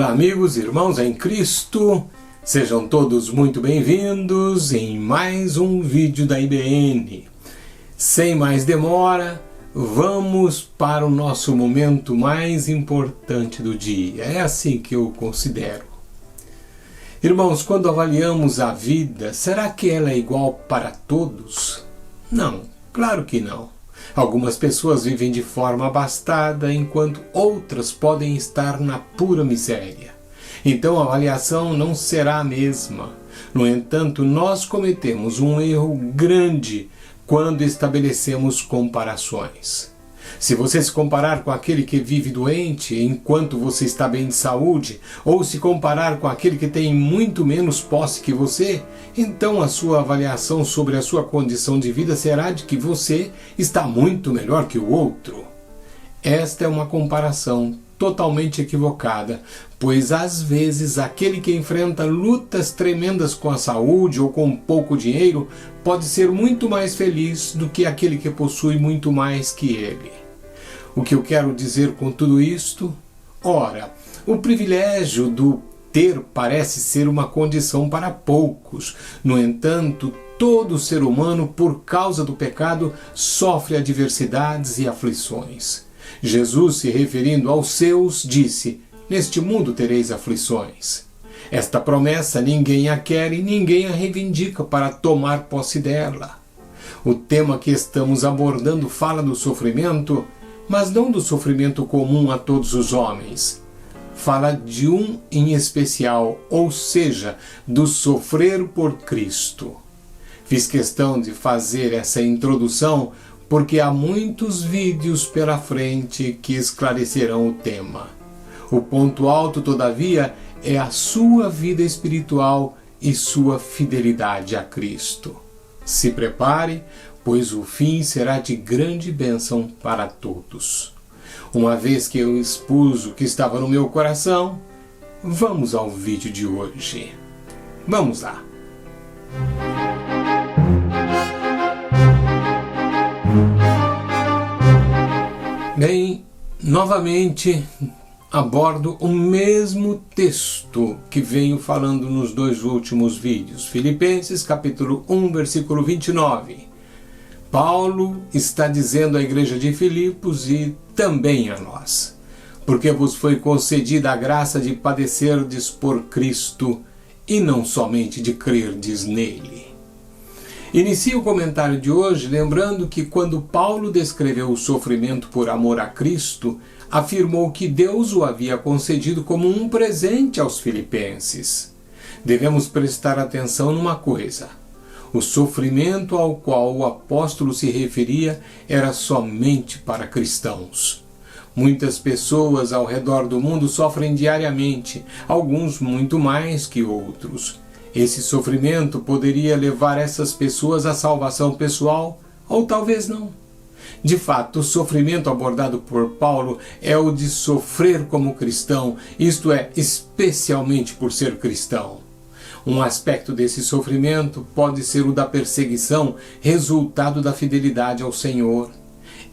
Olá amigos e irmãos em Cristo, sejam todos muito bem-vindos em mais um vídeo da IBN. Sem mais demora, vamos para o nosso momento mais importante do dia. É assim que eu considero. Irmãos, quando avaliamos a vida, será que ela é igual para todos? Não, claro que não. Algumas pessoas vivem de forma abastada, enquanto outras podem estar na pura miséria. Então a avaliação não será a mesma. No entanto, nós cometemos um erro grande quando estabelecemos comparações. Se você se comparar com aquele que vive doente enquanto você está bem de saúde, ou se comparar com aquele que tem muito menos posse que você, então a sua avaliação sobre a sua condição de vida será de que você está muito melhor que o outro. Esta é uma comparação totalmente equivocada, pois às vezes aquele que enfrenta lutas tremendas com a saúde ou com pouco dinheiro pode ser muito mais feliz do que aquele que possui muito mais que ele. O que eu quero dizer com tudo isto? Ora, o privilégio do ter parece ser uma condição para poucos. No entanto, todo ser humano, por causa do pecado, sofre adversidades e aflições. Jesus, se referindo aos seus, disse: "Neste mundo tereis aflições." Esta promessa ninguém a quer e ninguém a reivindica para tomar posse dela. O tema que estamos abordando fala do sofrimento, mas não do sofrimento comum a todos os homens. Fala de um em especial, ou seja, do sofrer por Cristo. Fiz questão de fazer essa introdução porque há muitos vídeos pela frente que esclarecerão o tema. O ponto alto, todavia, é a sua vida espiritual e sua fidelidade a Cristo. Se prepare, pois o fim será de grande bênção para todos. Uma vez que eu expus o que estava no meu coração, vamos ao vídeo de hoje. Vamos lá! Bem, novamente abordo o mesmo texto que venho falando nos dois últimos vídeos. Filipenses capítulo 1, versículo 29. Paulo está dizendo à igreja de Filipos e também a nós: porque vos foi concedida a graça de padecerdes por Cristo e não somente de crerdes nele. Inicio o comentário de hoje lembrando que quando Paulo descreveu o sofrimento por amor a Cristo, afirmou que Deus o havia concedido como um presente aos filipenses. Devemos prestar atenção numa coisa: o sofrimento ao qual o apóstolo se referia era somente para cristãos. Muitas pessoas ao redor do mundo sofrem diariamente, alguns muito mais que outros. Esse sofrimento poderia levar essas pessoas à salvação pessoal, ou talvez não. De fato, o sofrimento abordado por Paulo é o de sofrer como cristão, isto é, especialmente por ser cristão. Um aspecto desse sofrimento pode ser o da perseguição, resultado da fidelidade ao Senhor.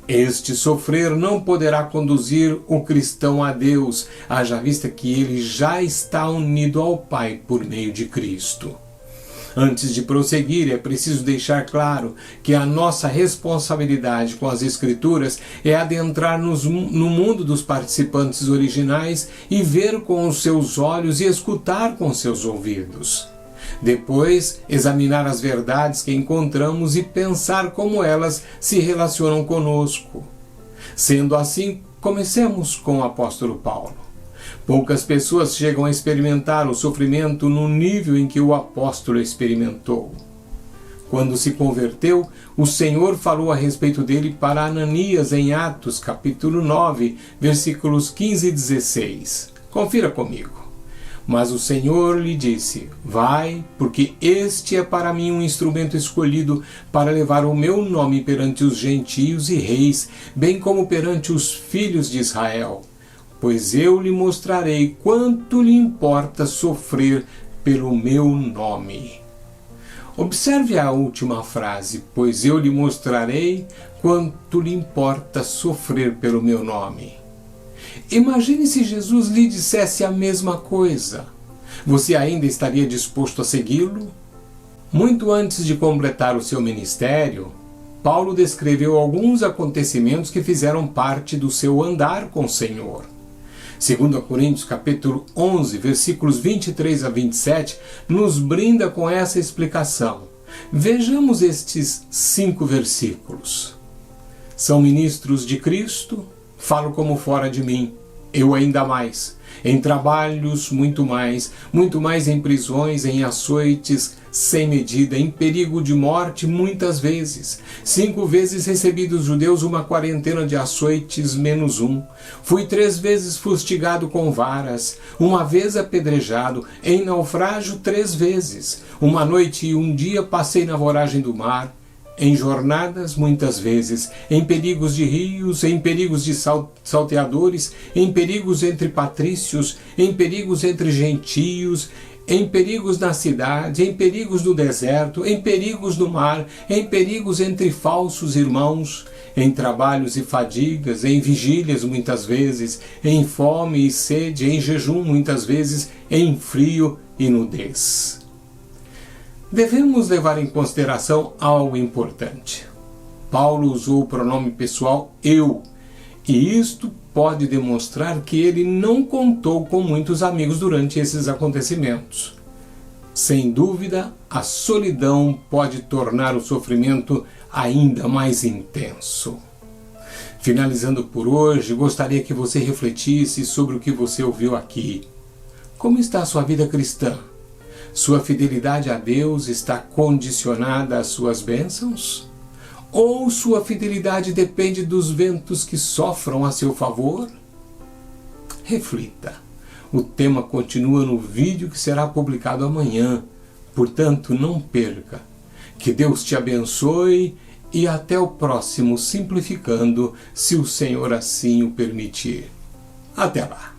Este sofrer não poderá conduzir o cristão a Deus, haja vista que ele já está unido ao Pai por meio de Cristo. Antes de prosseguir, é preciso deixar claro que a nossa responsabilidade com as Escrituras é adentrar-nos no mundo dos participantes originais e ver com os seus olhos e escutar com seus ouvidos. Depois, examinar as verdades que encontramos e pensar como elas se relacionam conosco. Sendo assim, comecemos com o apóstolo Paulo. Poucas pessoas chegam a experimentar o sofrimento no nível em que o apóstolo experimentou. Quando se converteu, o Senhor falou a respeito dele para Ananias em Atos, capítulo 9, versículos 15 e 16. Confira comigo. Mas o Senhor lhe disse: vai, porque este é para mim um instrumento escolhido para levar o meu nome perante os gentios e reis, bem como perante os filhos de Israel. Pois eu lhe mostrarei quanto lhe importa sofrer pelo meu nome. Observe a última frase: pois eu lhe mostrarei quanto lhe importa sofrer pelo meu nome. Imagine se Jesus lhe dissesse a mesma coisa. Você ainda estaria disposto a segui-lo? Muito antes de completar o seu ministério, Paulo descreveu alguns acontecimentos que fizeram parte do seu andar com o Senhor. 2 Coríntios capítulo 11, versículos 23 a 27, nos brinda com essa explicação. Vejamos estes 5 versículos. São ministros de Cristo, falo como fora de mim, eu ainda mais. Em trabalhos, muito mais em prisões, em açoites, sem medida, em perigo de morte, muitas vezes. 5 vezes recebi dos judeus uma quarentena de açoites, menos 1. Fui 3 vezes fustigado com varas, 1 vez apedrejado, em naufrágio 3 vezes. 1 noite e 1 dia passei na voragem do mar, em jornadas muitas vezes, em perigos de rios, em perigos de salteadores, em perigos entre patrícios, em perigos entre gentios, em perigos na cidade, em perigos no deserto, em perigos no mar, em perigos entre falsos irmãos, em trabalhos e fadigas, em vigílias muitas vezes, em fome e sede, em jejum muitas vezes, em frio e nudez. Devemos levar em consideração algo importante. Paulo usou o pronome pessoal eu, e isto pode demonstrar que ele não contou com muitos amigos durante esses acontecimentos. Sem dúvida, a solidão pode tornar o sofrimento ainda mais intenso. Finalizando por hoje, gostaria que você refletisse sobre o que você ouviu aqui. Como está a sua vida cristã? Sua fidelidade a Deus está condicionada às suas bênçãos? Ou sua fidelidade depende dos ventos que sofram a seu favor? Reflita. O tema continua no vídeo que será publicado amanhã. Portanto, não perca. Que Deus te abençoe e até o próximo Simplificando, se o Senhor assim o permitir. Até lá!